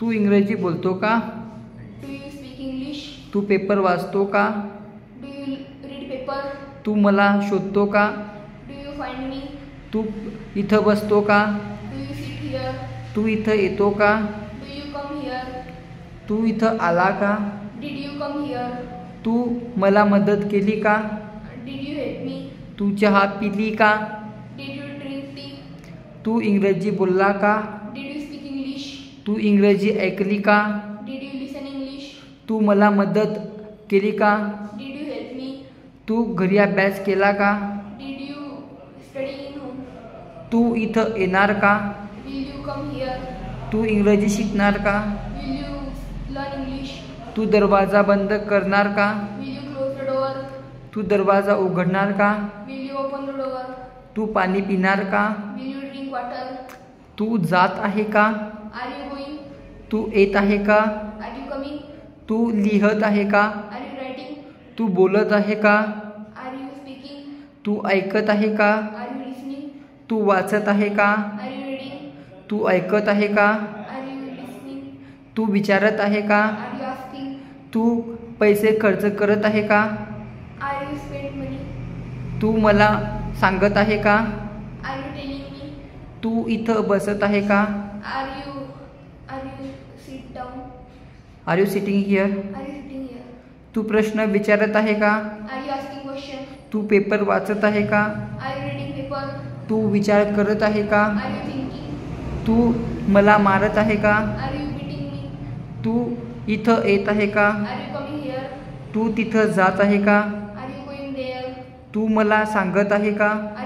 तू इंग्रजी बोलतो का? Do you speak English? तू पेपर वाचतो का? Do you read paper? तू मला शोधतो का? Do you find me? तू इथं बसतो का? Do you sit here? तू इथं येतो का? Do you come here? तू इथं आला का? Did you come here? तू मला मदत केली का? Did you help me? तू चहा पिली का? Did you drink tea? तू इंग्रजी बोलला का? Did you speak English? तू इंग्रजी ऐकली का? Did you listen English? तू मला मदत केली का? Did you help me? तू घरी अभ्यास केला का? Did you study in home? तू इथं येणार का? Will you come here? तू इंग्रजी शिकणार का? Will you learn English? तू दरवाजा बंद करणार का? Will you close the door? तू दरवाजा उघडणार का? Will you open the door? तू पाणी पिणार का? Will you drink water? तू जात आहे का? Are you going? तू येत आहे का? Are you coming? तू लिहत आहे का? Are you writing? तू बोलत आहे का? Are you speaking? तू ऐकत आहे का? Are you listening? तू वाचत आहे का? Are you reading? तू ऐकत आहे का? Are you listening? तू विचारत आहे का? Are you asking? तू पैसे खर्च करत आहे का? Are you spend money? तू मला सांगत आहे का? Are you telling me? तू इथं बसत आहे का? Are you sit down? Are you sitting here? Are you sitting here? तू प्रश्न विचारत आहे का? Are you asking question? तू पेपर वाचत आहे का? Are you reading paper? तू विचार करत आहे का? Are you thinking? तू मला मारत आहे का? Are you beating me? तू इथं येत आहे का? Are you coming here? तू तिथं जात आहे का? Are you going there? तू मला सांगत आहे का? Are